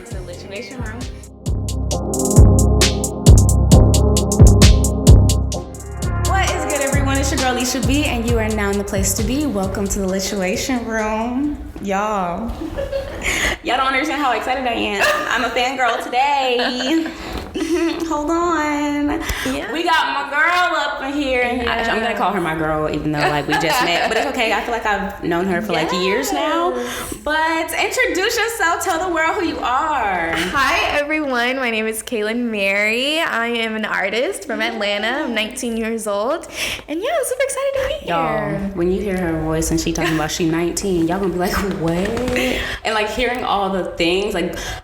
to the Lituation room. What is good, everyone? It's your girl, Alicia B, and you are now in the place to be. Welcome to the Lituation room. Y'all don't understand how excited I am. I'm a fangirl today. Hold on. Yeah. We got my girl up in here. And I'm going to call her my girl, even though we just met. But it's okay. I feel like I've known her for years now. But introduce yourself. Tell the world who you are. Hi, everyone. My name is Kaylan Mary. I am an artist from Atlanta. I'm 19 years old. And yeah, I'm super excited to be here. Y'all, when you hear her voice and she talking about she 19, y'all going to be like, what? And hearing all the things.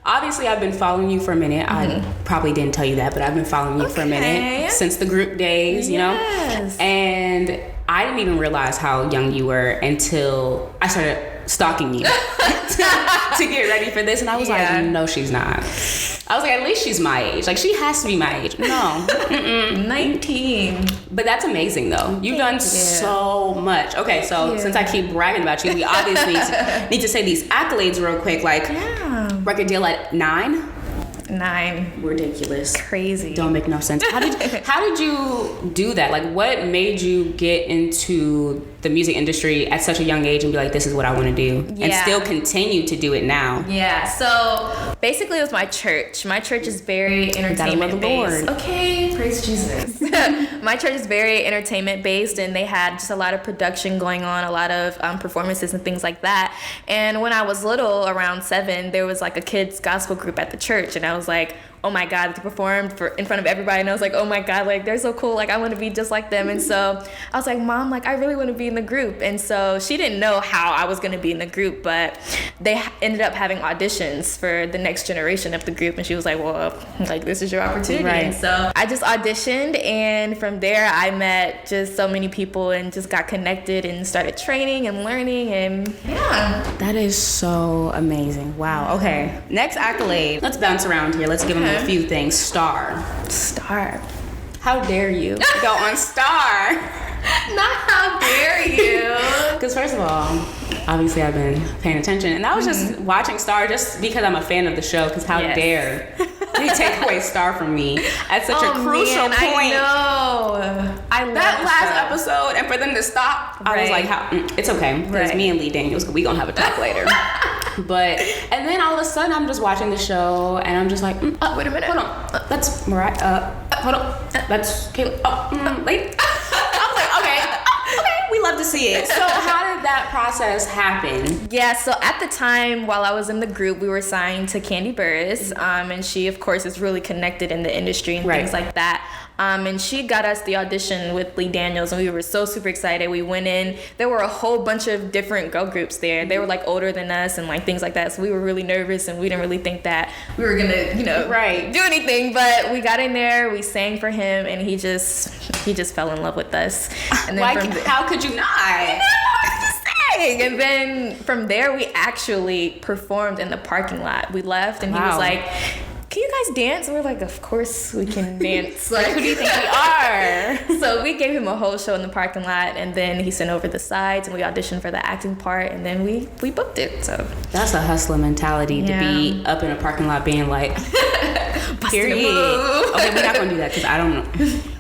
Obviously, I've been following you for a minute. I probably didn't tell you that, but I've been following you for a minute since the group days, you know? And I didn't even realize how young you were until I started stalking you to get ready for this. And I was like, no, she's not. I was like, at least she's my age. She has to be my age. No. 19. But that's amazing, though. You've done so much. Okay, so since I keep bragging about you, we obviously need to say these accolades real quick. Record deal at 9? 9. Ridiculous. Crazy. Don't make no sense. How did you do that? What made you get into the music industry at such a young age and be like, this is what I want to do, and still continue to do it now? Yeah. So basically, it was my church. My church is very entertainment based. Okay, praise Jesus. My church is very entertainment based, and they had just a lot of production going on, a lot of performances and things like that. And when I was little, around 7, there was a kids gospel group at the church, and I was like, oh my God, they performed in front of everybody. And I was like, oh my God, they're so cool. I want to be just like them. And so I was like, Mom, I really want to be in the group. And so she didn't know how I was going to be in the group, but they ended up having auditions for the next generation of the group. And she was like, well, this is your opportunity. Right. And so I just auditioned. And from there, I met just so many people and just got connected and started training and learning. And That is so amazing. Wow. Okay. Next accolade. Let's bounce around here. Let's give them a few things. Star. How dare you go on Star? Not how dare you. Because first of all, obviously I've been paying attention, and I was just watching Star just because I'm a fan of the show. Because how dare they take away Star from me at such a crucial point? I know. I love that last episode, and for them to stop, I was like, it's okay. Because me and Lee Daniels, we gonna have a talk later. But, and then all of a sudden I'm just watching the show and I'm just like, wait a minute. Hold on. That's Mariah. Hold on. That's Kayla. Wait. I was like, okay. We love to see it. So how did that process happen? Yeah, so at the time while I was in the group, we were signed to Candy Burris. And she, of course, is really connected in the industry and things like that. And she got us the audition with Lee Daniels, and we were so super excited. We went in. There were a whole bunch of different girl groups there. They were older than us and things like that. So we were really nervous, and we didn't really think that we were gonna, do anything. But we got in there, we sang for him, and he just fell in love with us. And then how could you not? I know, I'm just saying. And then from there, we actually performed in the parking lot. We left, and he was like, can you guys dance? And we're like, of course we can dance. Who do you think we are? So we gave him a whole show in the parking lot, and then he sent over the sides, and we auditioned for the acting part, and then we booked it. So that's a hustler mentality to be up in a parking lot being like, period. Okay, we're not gonna do that because I don't know.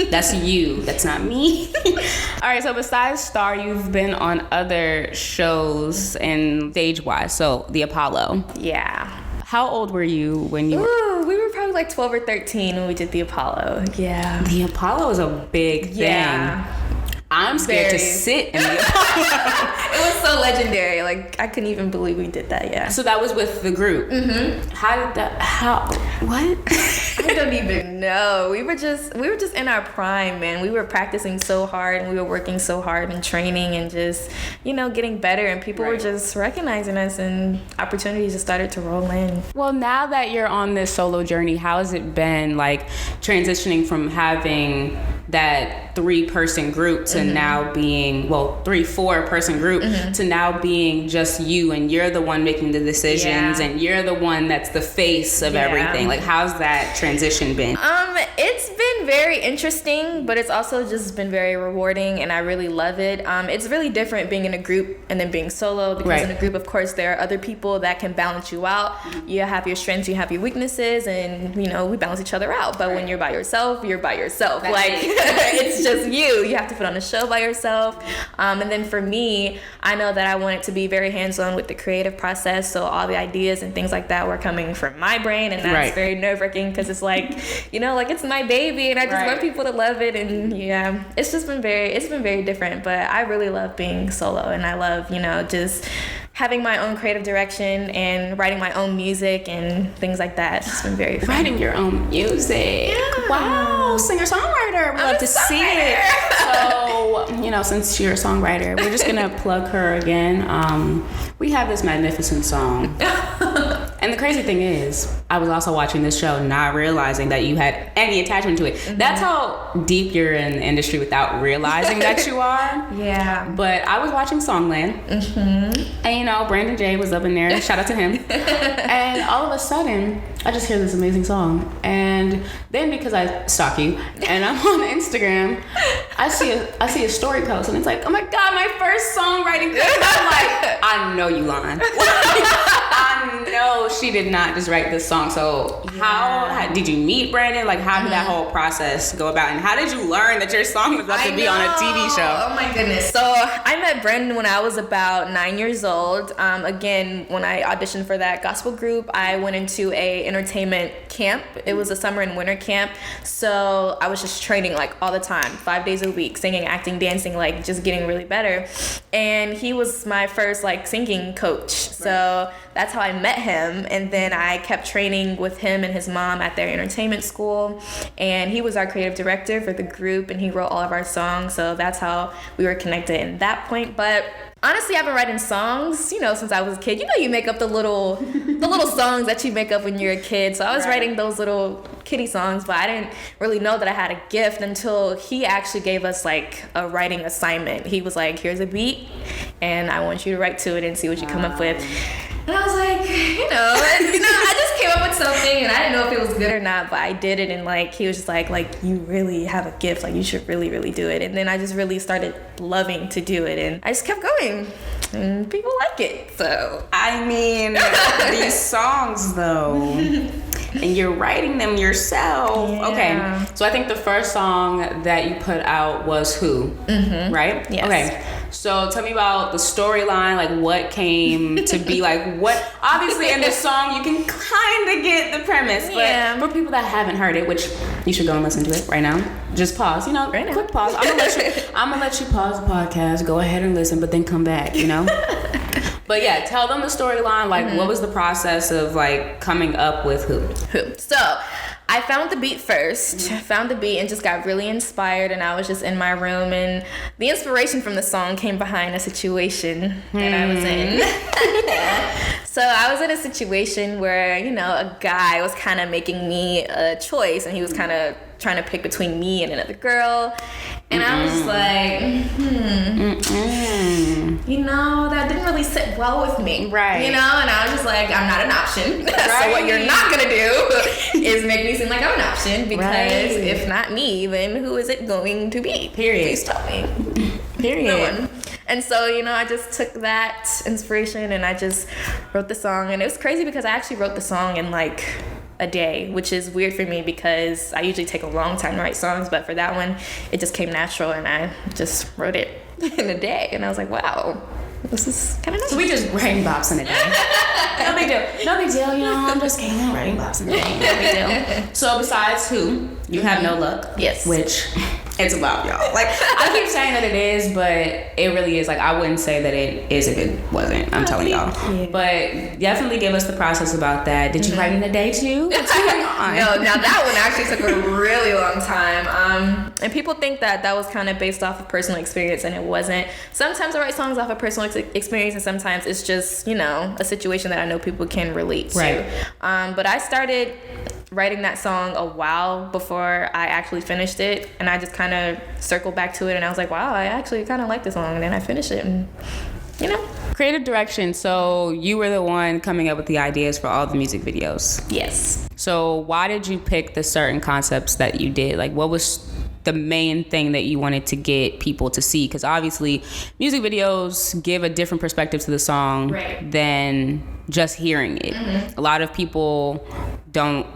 That's you. That's not me. All right. So besides Star, you've been on other shows and stage-wise. So the Apollo. Yeah. How old were you when you we were probably 12 or 13 when we did the Apollo. Yeah. The Apollo is a big thing. Yeah. I'm scared to sit in the Apollo. It was so legendary. I couldn't even believe we did that. Yeah. So that was with the group. Mm-hmm. What? I don't even know. We were just in our prime, man. We were practicing so hard, and we were working so hard and training and just, getting better, and people were just recognizing us, and opportunities just started to roll in. Well, now that you're on this solo journey, how has it been transitioning from having that 3-person group to now being 4-person group to now being just you, and you're the one making the decisions and you're the one that's the face of everything? How's that transition been? It's been been very interesting, but it's also just been very rewarding, and I really love it. It's really different being in a group and then being solo, because in a group, of course, there are other people that can balance you out. You have your strengths, you have your weaknesses, and we balance each other out. But when you're by yourself, you're by yourself. That's like it's just you have to put on a show by yourself. And then for me, I know that I want it to be very hands-on with the creative process, so all the ideas and things like that were coming from my brain, and that's very nerve-wracking, because it's like like it's my baby, and I just want people to love it. And it's been very different, but I really love being solo, and I love just having my own creative direction and writing my own music and things like that. It's been very fun. Writing your own music. Yeah. Wow, singer-songwriter. We'd love to see it. So, since you're a songwriter, we're just going to plug her again. We have this magnificent song. And the crazy thing is, I was also watching this show not realizing that you had any attachment to it. Mm-hmm. That's how deep you're in the industry without realizing that you are. Yeah. But I was watching Songland. Mm-hmm. And, Brandon J was up in there. Shout out to him. And all of a sudden, I just hear this amazing song. And then because I stalk you and I'm on Instagram, I see a story post, and it's like, oh my God, my first songwriting thing. I'm like, I know you lying. I know she did not just write this song. So how did you meet Brandon? Like, how did that whole process go about? And how did you learn that your song was about to be on a TV show? Oh my goodness. So I met Brandon when I was about 9 years old. Again, when I auditioned for that gospel group, I went into a entertainment camp. It was a summer and winter camp. So I was just training like all the time, 5 days a week, singing, acting, dancing, like just getting really better. And he was my first like singing coach. So that's how I met him. And then I kept training with him and his mom at their entertainment school. And he was our creative director for the group, and he wrote all of our songs. So that's how we were connected in that point. But honestly, I've been writing songs, since I was a kid. You make up the little songs that you make up when you're a kid. So I was writing those little kiddie songs, but I didn't really know that I had a gift until he actually gave us like a writing assignment. He was like, here's a beat, and I want you to write to it and see what you come up with. And I was like, I just came up with something, and I didn't know if it was good or not, but I did it, and like he was just like you really have a gift, like you should really, really do it. And then I just really started loving to do it, and I just kept going, and people like it. So I mean, these songs though, and you're writing them yourself. Yeah. Okay, so I think the first song that you put out was Who, right? Yes. Okay. So tell me about the storyline, like what came to be, like what, obviously in this song you can kind of get the premise, but for people that haven't heard it, which you should go and listen to it right now, just pause, right quick pause. I'm gonna let you pause the podcast, go ahead and listen, but then come back, But yeah, tell them the storyline, like what was the process of like coming up with Who? So I found the beat first, and just got really inspired, and I was just in my room, and the inspiration from the song came behind a situation that I was in. So I was in a situation where, a guy was kind of making me a choice, and he was kind of trying to pick between me and another girl, and I was just like, that didn't really sit well with me, right? And I was just like, I'm not an option. Right. So what you're not gonna do is make me seem like I'm an option, because if not me, then who is it going to be? Period. Please tell me. Period. No one. And so, I just took that inspiration and I just wrote the song, and it was crazy because I actually wrote the song in like a day, which is weird for me because I usually take a long time to write songs, but for that one it just came natural, and I just wrote it in a day, and I was like, wow, this is kind of nice. So we just writing bops in a day. No big deal, I'm just kidding, writing bops in a day, no big deal. So besides Who, you have No Luck. Yes. Which it's about, y'all. Like, I keep saying that it is, but it really is. Like, I wouldn't say that it is if it wasn't. I'm telling y'all. Yeah. But definitely give us the process about that. Did you write in a day too? What's going on? No, now that one actually took a really long time. And people think that was kind of based off of personal experience, and it wasn't. Sometimes I write songs off of personal experience, and sometimes it's just, a situation that I know people can relate to. Right. But I started writing that song a while before I actually finished it, and I just kind of circled back to it, and I was like, wow, I actually kind of like this song, and then I finished it, and Creative direction. So you were the one coming up with the ideas for all the music videos. Yes. So why did you pick the certain concepts that you did? Like, what was the main thing that you wanted to get people to see? Because obviously music videos give a different perspective to the song than just hearing it. A lot of people don't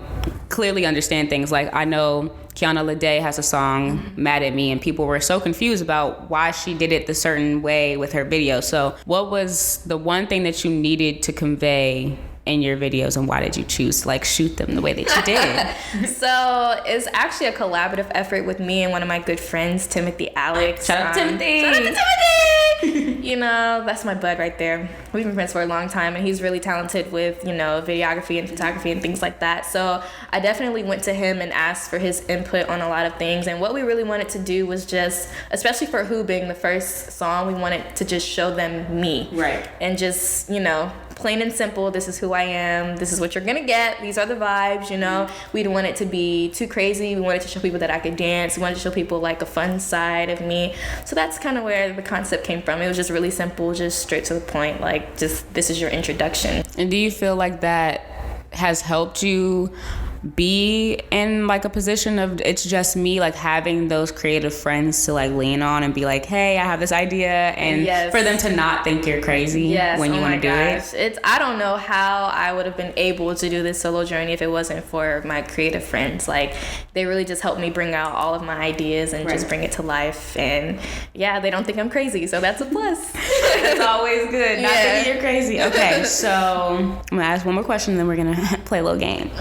clearly understand things. Like, I know Kiana Lede has a song, Mad at Me, and people were so confused about why she did it the certain way with her video. So what was the one thing that you needed to convey in your videos, and why did you choose to like shoot them the way that you did? So it's actually a collaborative effort with me and one of my good friends, Timothy Alex. Shout out Timothy! Shout out to Timothy! You know, that's my bud right there. We've been friends for a long time, and he's really talented with, you know, videography and photography and things like that. So I definitely went to him and asked for his input on a lot of things. And what we really wanted to do was just, especially for Who being the first song, we wanted to just show them me. Right. And just, you know, plain and simple, this is who I am, this is what you're gonna get, these are the vibes, you know. We didn't want it to be too crazy. We wanted to show people that I could dance. We wanted to show people like a fun side of me. So that's kind of where the concept came from. It was just really simple, just straight to the point, like just this is your introduction. And do you feel like that has helped you be in like a position of it's just me, like having those creative friends to like lean on and be like, hey, I have this idea, and for them to not think you're crazy when you want to do it? I don't know how I would have been able to do this solo journey if it wasn't for my creative friends. Like, they really just helped me bring out all of my ideas and just bring it to life. And yeah, they don't think I'm crazy, so that's a plus. That's always good. Not thinking you're crazy. Okay, so I'm gonna ask one more question, then we're gonna play a little game.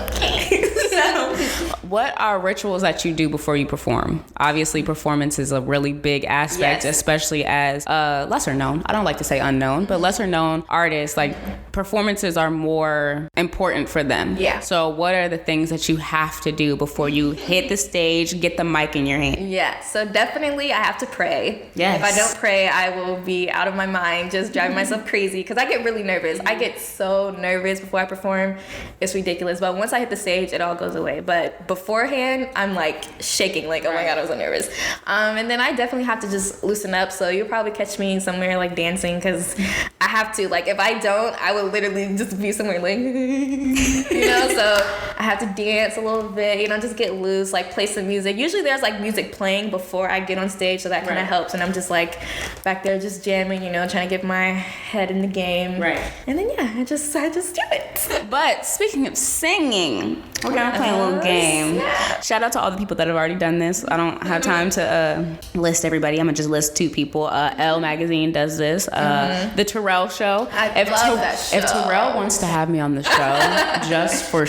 So, what are rituals that you do before you perform? Obviously, performance is a really big aspect, especially as lesser known. I don't like to say unknown, but lesser known artists, like performances are more important for them. Yeah. So what are the things that you have to do before you hit the stage, get the mic in your hand? Yeah, so definitely I have to pray. Yes. If I don't pray, I will be out of my mind, just driving myself crazy, because I get really nervous. I get so nervous before I perform. It's ridiculous. But once I hit the stage, it all goes away. But beforehand, I'm like shaking, like, oh my God, I'm so nervous. And then I definitely have to just loosen up. So you'll probably catch me somewhere like dancing, because I have to. Like, if I don't, I will literally just be somewhere like, you know, so I have to dance a little bit, you know, just get loose, like play some music. Usually there's like music playing before I get on stage, so that kind of helps. And I'm just like back there just jamming, you know, trying to get my head in the game. Right. And then I just do it. But speaking of singing, we're gonna play a little game. Yeah. Shout out to all the people that have already done this. I don't have time to list everybody. I'm gonna just list 2 people. Elle Magazine does this. The Terrell Show. I love that show. If Terrell wants to have me on the show, just for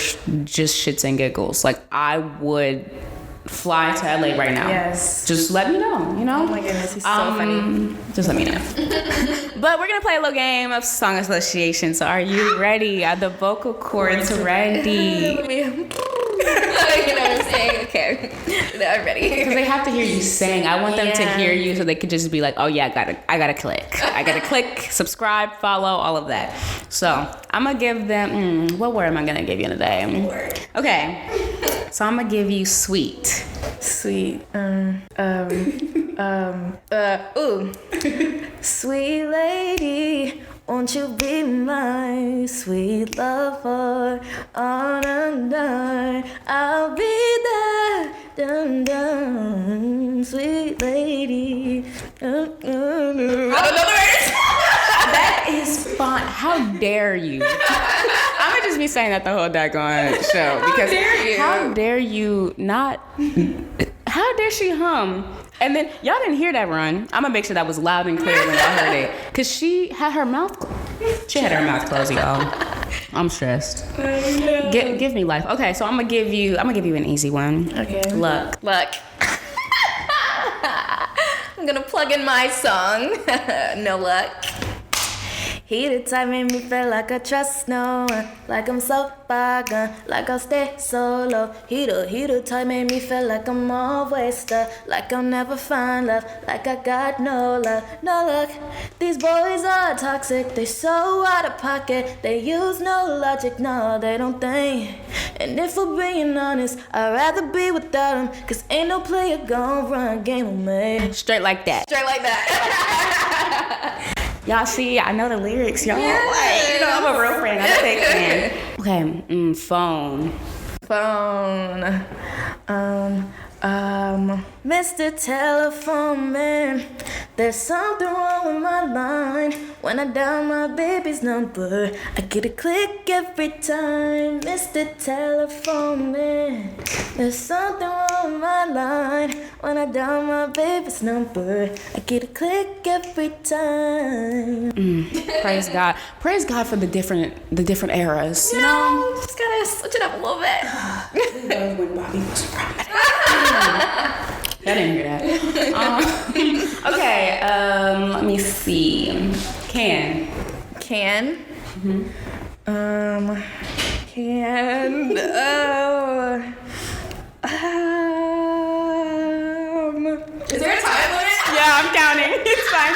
just shits and giggles, like I would fly to LA right now. Yes. Just let me know, you know? Oh my goodness, he's so funny. Just let me know. But we're going to play a little game of song association. So are you ready? Are the vocal cords ready? You know what I'm saying? Okay. I'm ready. Because they have to hear you sing. I want them to hear you so they could just be like, oh yeah, I gotta click. I gotta click, subscribe, follow, all of that. So I'm gonna give them, what word am I gonna give you today? Okay. So I'm gonna give you sweet. Sweet. Sweet lady, won't you be my sweet lover on a night? I'll be there, dun dun, sweet lady. I don't know the words. That is fun. How dare you? I'm gonna just be saying that the whole daggone show, because how dare you not? How dare she hum? And then y'all didn't hear that run. I'm gonna make sure that was loud and clear when y'all heard it, cause she had her mouth. She had her mouth closed, y'all. I'm stressed. Give me life. Okay, so I'm gonna give you an easy one. Okay. Luck. I'm gonna plug in my song. No luck. He the type made me feel like I trust no one, like I'm so far gone, like I'll stay solo. He the type made me feel like I'm always stuck, like I'll never find love, like I got no love, no luck. These boys are toxic, they so out of pocket, they use no logic, no, they don't think. And if we're being honest, I'd rather be without them, cause ain't no player gon' run game with me. Straight like that. Straight like that. Y'all see, I know the lyrics, y'all. Like, you know, I'm a real friend. I'm a fake fan. Okay, phone. Phone. Mr. Telephone Man, there's something wrong with my line. When I dial my baby's number, I get a click every time. Mr. Telephone Man, there's something wrong with my line. When I dial my baby's number, I get a click every time. Praise God. Praise God for the different eras. You know? Just gotta switch it up a little bit. When Bobby was prominent. I didn't hear that. Okay, let me see. Can. Mm-hmm. Is there a time limit? Yeah, I'm counting. It's fine.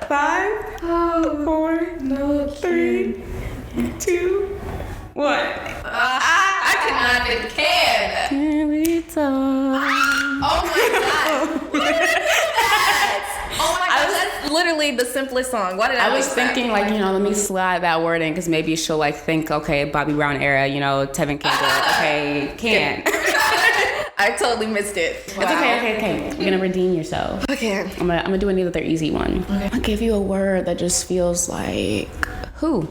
5, 4, 3, 2, 1. I could not think can. Can we talk? Oh my god. What is that? Oh my god, that's literally the simplest song. Why did I was thinking, like, you know, let me slide that word in because maybe she'll, like, think, okay, Bobby Brown era, you know, Tevin Campbell, okay, can. I totally missed it. Wow. It's okay. You're gonna redeem yourself. Okay. I'm gonna do another easy one. Okay. I'll give you a word that just feels like who.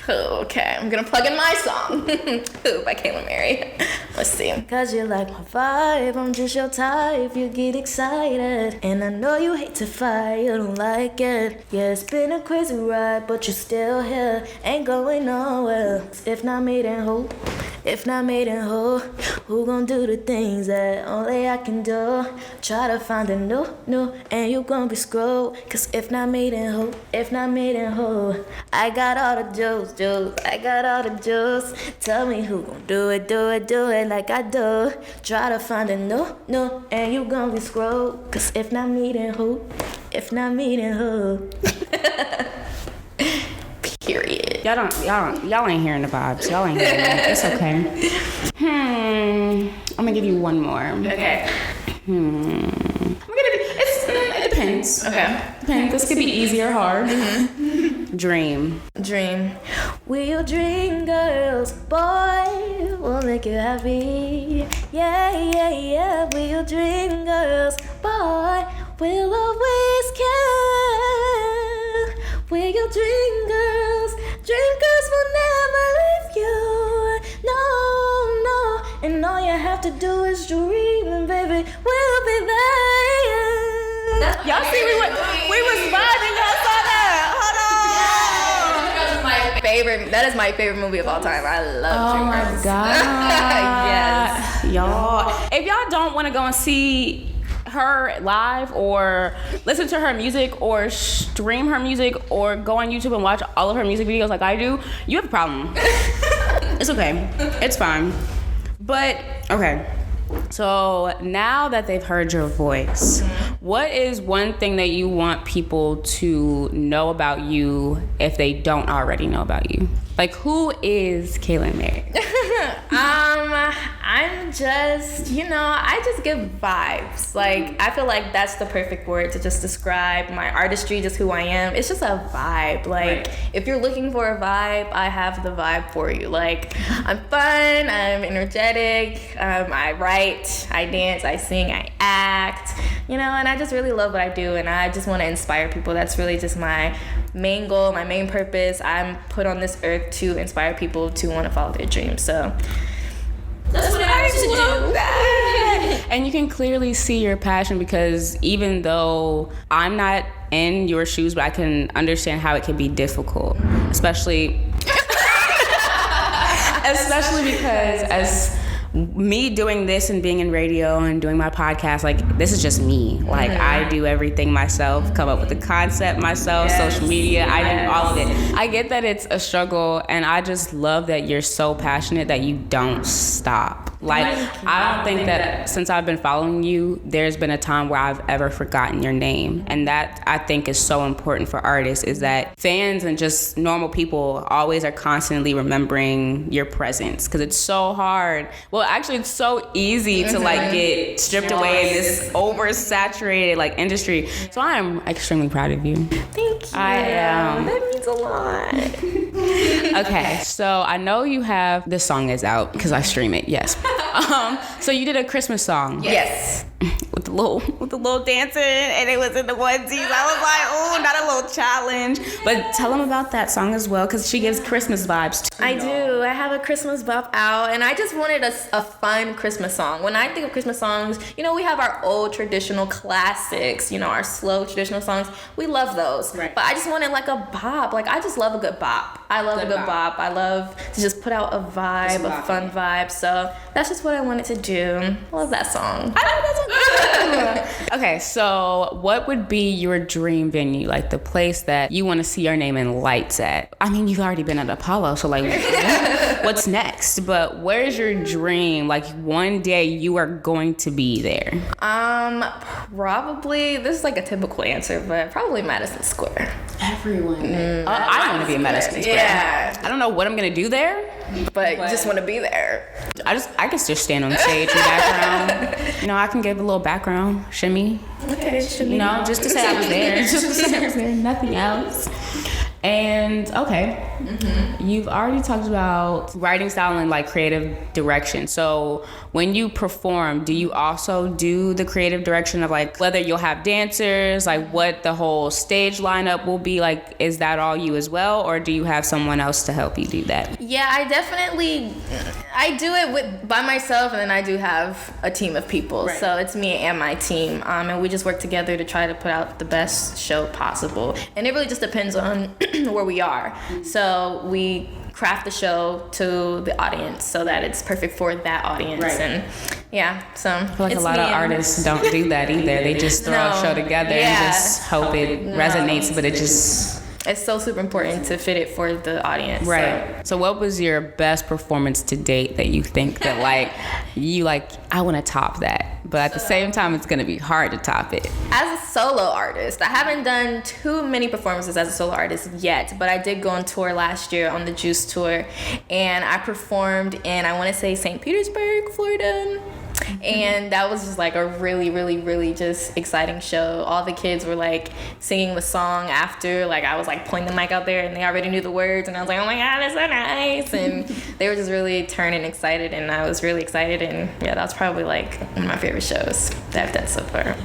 Okay, I'm gonna plug in my song. Who by Kaylan Mary. Let's see. Cause you like my vibe, I'm just your type, you get excited. And I know you hate to fight, you don't like it. Yeah, it's been a crazy ride, but you're still here, ain't going nowhere. If not me, then who? If not me, then who gon' do the things that only I can do? Try to find a new, and you gon' be screwed. Cause if not me, then who? If not me, then who? I got all the juice. I got all the juice. Tell me who gon' do it like I do. Try to find a new, and you gon' be screwed. Cause if not me, then who? If not me, then who? Period. Y'all ain't hearing the vibes. Y'all ain't hearing it. It's okay. I'm gonna give you one more. Okay. It depends. Okay. Depends. This could be easy or hard. Mm-hmm. Dream. Will you dream, girls? Boy, we'll make you happy. Yeah. Will you dream, girls? Boy, we'll always care. Will you dream, girls? Dream girls will never leave you. No. And all you have to do is dream, and baby, we'll be there. Y'all see, we was vibing. Y'all saw that. Hold on. That is my favorite movie of all time. I love Dreamgirls. Oh my god. Yes. Y'all, if y'all don't want to go and see her live or listen to her music or stream her music or go on YouTube and watch all of her music videos like I do, you have a problem. It's okay. It's fine. But, okay. So now that they've heard your voice, what is one thing that you want people to know about you if they don't already know about you? Like, who is Kaylan Mary? I'm just, I just give vibes. Like, I feel like that's the perfect word to just describe my artistry, just who I am. It's just a vibe. Like, if you're looking for a vibe, I have the vibe for you. Like, I'm fun, I'm energetic, I write, I dance, I sing, I act, and I just really love what I do, and I just want to inspire people. That's really just my main goal, my main purpose. I'm put on this earth to inspire people to want to follow their dreams. So that's what I love to do. And you can clearly see your passion because even though I'm not in your shoes, but I can understand how it can be difficult, especially because as me doing this and being in radio and doing my podcast, like, this is just me. Like, I do everything myself, come up with the concept myself, social media, I do all of it. I get that it's a struggle, and I just love that you're so passionate that you don't stop. Like, I don't think that since I've been following you, there's been a time where I've ever forgotten your name. And that I think is so important for artists, is that fans and just normal people always are constantly remembering your presence, because it's so hard. Well, actually, it's so easy to like get stripped away in this oversaturated like industry. So I am extremely proud of you. Thank you. I am. That means a lot. Okay, so I know you have, this song is out because I stream it, yes. So you did a Christmas song. Yes. With the little dancing, and it was in the onesies. I was like, oh, not a little challenge. But tell them about that song as well, because she gives Christmas vibes too. I do. I have a Christmas bop out, and I just wanted a fun Christmas song. When I think of Christmas songs, you know, we have our old traditional classics, you know, our slow traditional songs. We love those. Right. But I just wanted like a bop. Like, I just love a good bop. I love a good bop. I love to just put out a vibe, a fun vibe. So that's just what I wanted to do. I love that song. I love that song. Okay, so what would be your dream venue, like the place that you want to see your name in lights at? I mean, you've already been at Apollo, so like, what's next? But where's your dream? Like, one day you are going to be there. Probably, this is like a typical answer, but probably Madison Square. Everyone. I want to be in Madison Square. Yeah. I don't know what I'm going to do there, but just want to be there. I can just stand on stage in background. You know, I can give a little background shimmy. Okay, shimmy. You know, just to say I was there. Just to say I was there. Nothing else. And okay, you've already talked about writing style and like creative direction. So when you perform, do you also do the creative direction of like whether you'll have dancers, like what the whole stage lineup will be like? Is that all you as well, or do you have someone else to help you do that? Yeah, I do it by myself, and then I do have a team of people. Right. So it's me and my team, and we just work together to try to put out the best show possible. And it really just depends on where we are. So we craft the show to the audience so that it's perfect for that audience. Right. And yeah, so I feel like a lot of artists don't do that either. They just throw a show together and just hope it resonates, but it just... It's so super important to fit it for the audience. Right. So what was your best performance to date that you think that I want to top that, but at the same time it's going to be hard to top it? As a solo artist, I haven't done too many performances as a solo artist yet, but I did go on tour last year on the Juice Tour, and I performed in, I want to say, St. Petersburg, Florida. And that was just like a really, really, really just exciting show. All the kids were like singing the song after, like I was like pulling the mic out there and they already knew the words, and I was like, oh my God, it's so nice. And they were just really turning excited, and I was really excited. And yeah, that was probably like one of my favorite shows that I've done so far.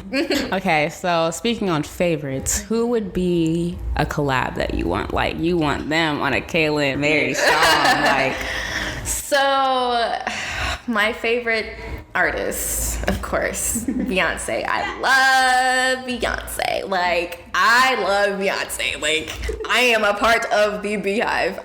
Okay, so speaking on favorites, who would be a collab that you want? Like, you want them on a Kaylan Mary song, like. So my favorite artist, of course, Beyonce. I love Beyonce. Like, I love Beyonce. Like, I am a part of the Beehive.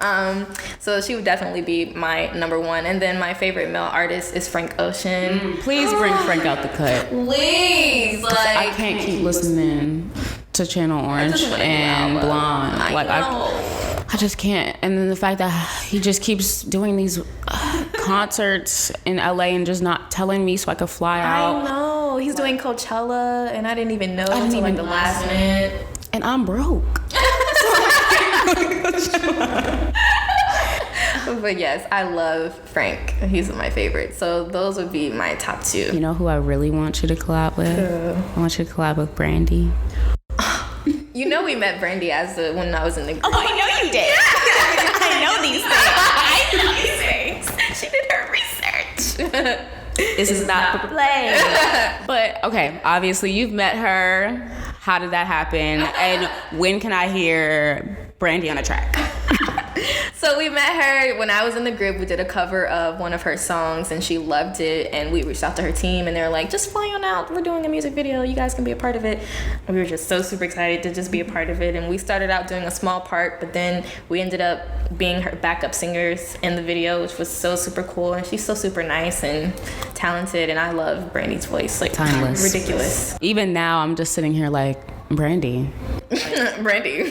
So she would definitely be my number one. And then my favorite male artist is Frank Ocean. Please bring Frank out the cut. Please. Like, I can't keep listening to Channel Orange and Blonde. I just can't. And then the fact that he just keeps doing these concerts in LA and just not telling me so I could fly out. I know. He's doing Coachella, and I didn't even know until like the last minute. And I'm broke. But yes, I love Frank. He's my favorite. So those would be my top two. You know who I really want you to collab with? I want you to collab with Brandy. You know we met Brandy when I was in the group. Oh, I know you did. I know these things. She did her research. This is not for play. But okay, obviously you've met her. How did that happen? And when can I hear Brandy on a track? So we met her when I was in the group. We did a cover of one of her songs, and she loved it. And we reached out to her team, and they were like, just fly on out. We're doing a music video. You guys can be a part of it. And we were just so super excited to just be a part of it. And we started out doing a small part, but then we ended up being her backup singers in the video, which was so super cool. And she's so super nice and talented. And I love Brandy's voice. Like, timeless. Ridiculous. Even now, I'm just sitting here like, Brandy. Brandy.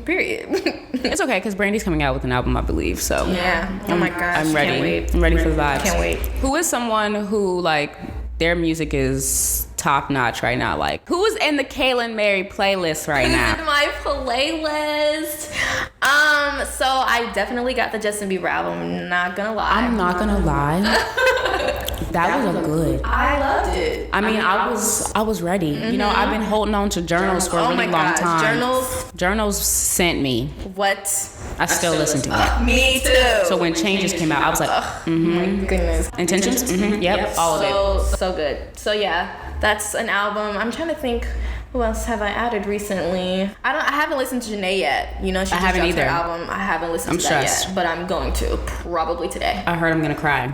Period. It's okay because Brandy's coming out with an album, I believe. So yeah. Oh my gosh. I'm ready. Can't wait. I'm ready for the vibes. Can't wait. Who is someone who like their music is top notch right now? Like who is in the Kaylan Mary playlist right now? Who's in my playlist? So I definitely got the Justin Bieber album. Not gonna lie. I'm not gonna lie. That was a good. I loved it. I mean, I was ready. Mm-hmm. You know, I've been holding on to Journals for a really long time. Journals sent me. What? I still listen to it. Me too. So when Changes came out, I was like, oh my goodness. Intentions? Mm-hmm. Yep, all of it. So good. So yeah, that's an album. I'm trying to think. Who else have I added recently? I haven't listened to Janae yet. You know, she just dropped her album. I haven't listened to that yet, but I'm going to probably today. I heard I'm gonna cry,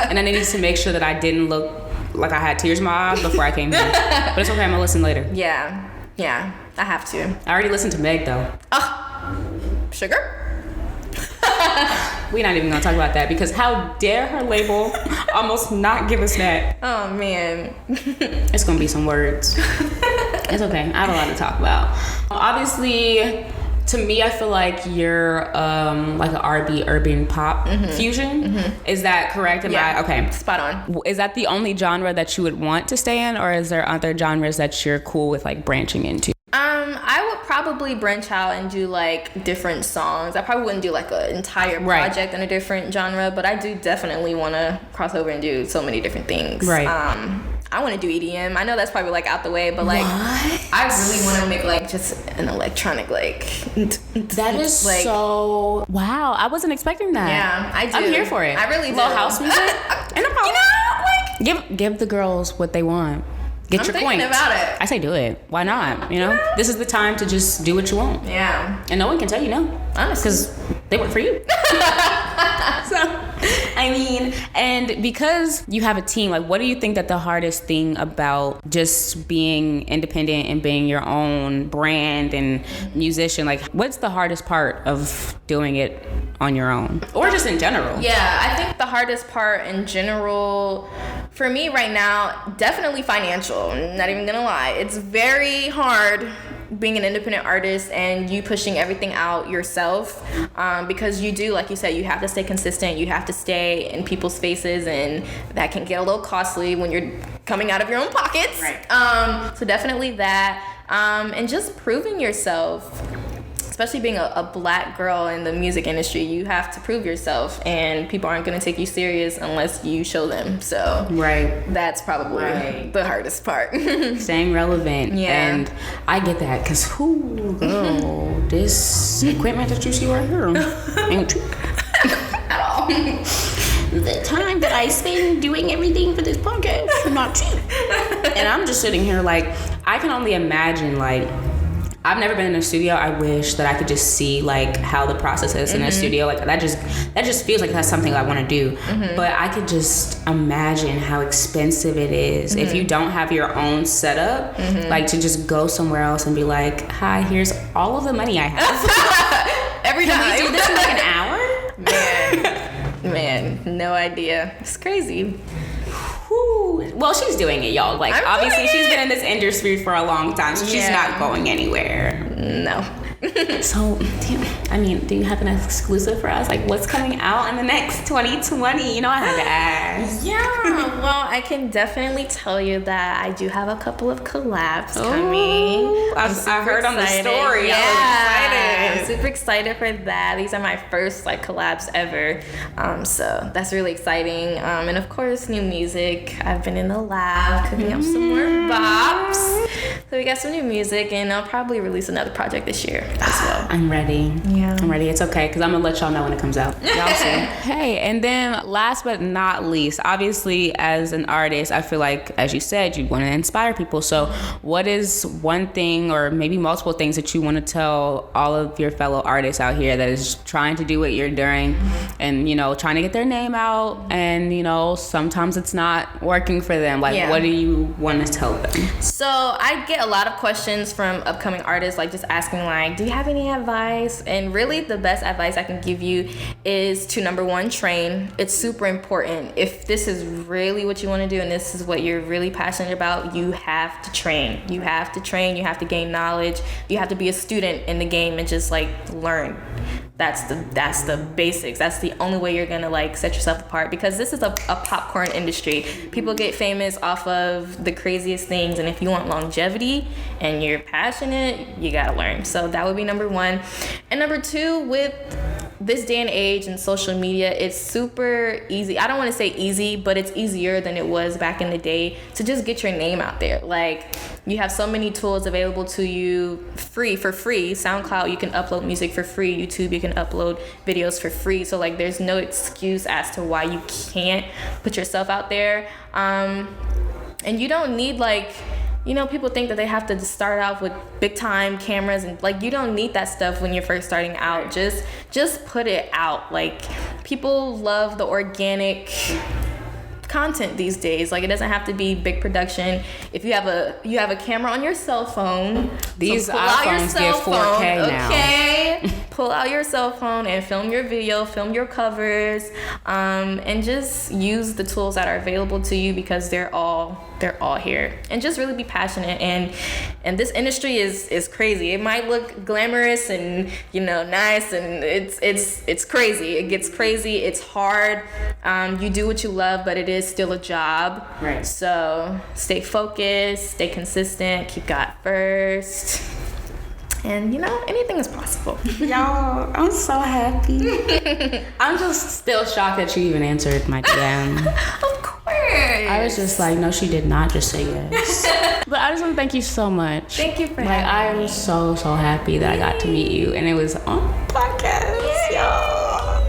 and I needed to make sure that I didn't look like I had tears in my eyes before I came here. But it's okay. I'm gonna listen later. Yeah, I have to. I already listened to Meg though. Sugar? We're not even gonna talk about that because how dare her label almost not give us that. Oh man. It's gonna be some words. It's okay. I have a lot to talk about. Obviously, to me, I feel like you're like an R&B urban pop fusion. Mm-hmm. Is that correct? Okay. Spot on. Is that the only genre that you would want to stay in, or is there other genres that you're cool with like branching into? I would probably branch out and do like different songs. I probably wouldn't do like an entire project in a different genre, but I do definitely want to cross over and do so many different things. Right. I want to do EDM. I know that's probably like out the way, but like I really want to make like just an electronic like. That is like, so wow. I wasn't expecting that. Yeah, I do. I'm here for it. I really do. Little house music. And you know, like give the girls what they want. Get your point. I'm thinking about it. I say do it. Why not? You know, this is the time to just do what you want. Yeah. And no one can tell you no. Honestly. Because they work for you. So, I mean, and because you have a team, like, what do you think that the hardest thing about just being independent and being your own brand and musician, like, what's the hardest part of doing it on your own? Or just in general? Yeah, I think the hardest part in general for me right now, definitely financial. Not even gonna lie. It's very hard being an independent artist and you pushing everything out yourself, because you do, like you said, you have to stay consistent, you have to stay in people's faces, and that can get a little costly when you're coming out of your own pockets. Right. So definitely that, and just proving yourself. Especially being a black girl in the music industry, you have to prove yourself, and people aren't going to take you serious unless you show them. So that's probably the hardest part. Staying relevant. Yeah. And I get that because girl, this equipment that you see right here ain't cheap at all. The time that I spend doing everything for this podcast is not cheap. And I'm just sitting here like, I can only imagine, like, I've never been in a studio. I wish that I could just see like how the process is in a studio. Like that just feels like that's something I want to do. But I could just imagine how expensive it is if you don't have your own setup. Like to just go somewhere else and be like, "Hi, here's all of the money I have." Every time. Can we do this in like an hour? Man, no idea. It's crazy. Well, she's doing it, y'all. Like, obviously, she's been in this industry for a long time, so she's not going anywhere. No. So, I mean, do you have an exclusive for us? Like, what's coming out in the next 2020? You know, I had to ask. Yeah, well, I can definitely tell you that I do have a couple of collabs coming. I heard on the story. Yeah, I was excited. I'm super excited for that. These are my first like collabs ever. So that's really exciting. And of course, new music. I've been in the lab cooking up some more bops. So we got some new music, and I'll probably release another project this year as well. I'm ready. Yeah. I'm ready. It's okay, because I'm going to let y'all know when it comes out. Y'all see. Hey, and then last but not least, obviously as an artist, I feel like, as you said, you want to inspire people. So what is one thing or maybe multiple things that you want to tell all of your fellow artists out here that is trying to do what you're doing and, you know, trying to get their name out and, you know, sometimes it's not working for them? Like, what do you want to tell them? So I get a lot of questions from upcoming artists, like just asking like, do you have any advice? And really the best advice I can give you is to, number one, train. It's super important. If this is really what you want to do and this is what you're really passionate about, you have to train. You have to train. You have to gain knowledge. You have to be a student in the game and just like learn. That's the basics. That's the only way you're gonna like set yourself apart, because this is a popcorn industry. People get famous off of the craziest things, and if you want longevity and you're passionate, you gotta learn. So that would be number one. And number two, with this day and age and social media, it's super easy. I don't want to say easy, but it's easier than it was back in the day to just get your name out there. Like, you have so many tools available to you for free. SoundCloud, you can upload music for free. YouTube, you can upload videos for free. So like, there's no excuse as to why you can't put yourself out there. And you don't need like, you know, people think that they have to start off with big time cameras, and like, you don't need that stuff when you're first starting out. Just put it out. Like, people love the organic content these days. Like, it doesn't have to be big production. If you have a camera on your cell phone, these iPhones get 4K now. Okay, pull out your cell phone and film your video, film your covers, and just use the tools that are available to you, because they're all here. And just really be passionate. And this industry is crazy. It might look glamorous and, you know, nice, and it's crazy. It gets crazy. It's hard. You do what you love, but it is still a job. Right. So stay focused, stay consistent, keep God first. And, you know, anything is possible. Y'all, I'm so happy. I'm just still shocked that you even answered my DM. Of course. I was just like, no, she did not just say yes. But I just want to thank you so much. Thank you for having me. me. I am so happy that I got to meet you, and it was on podcast, y'all.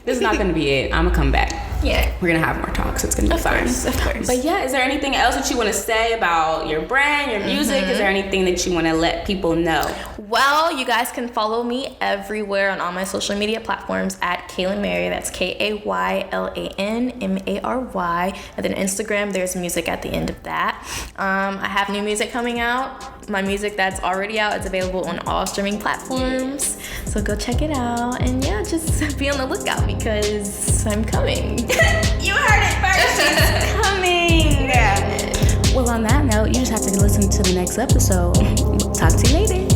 This is not going to be it. I'm going to come back. Yeah. We're going to have more talks. It's going to be fun. Of course. But yeah, is there anything else that you want to say about your brand, your music? Is there anything that you want to let people know? Well, you guys can follow me everywhere on all my social media platforms at Kaylan Mary. That's KaylanMary. And then Instagram, there's music at the end of that. I have new music coming out. My music that's already out is available on all streaming platforms. So go check it out. And yeah, just be on the lookout, because I'm coming. You heard it first. She's coming. Well, on that note, you just have to listen to the next episode. Talk to you later.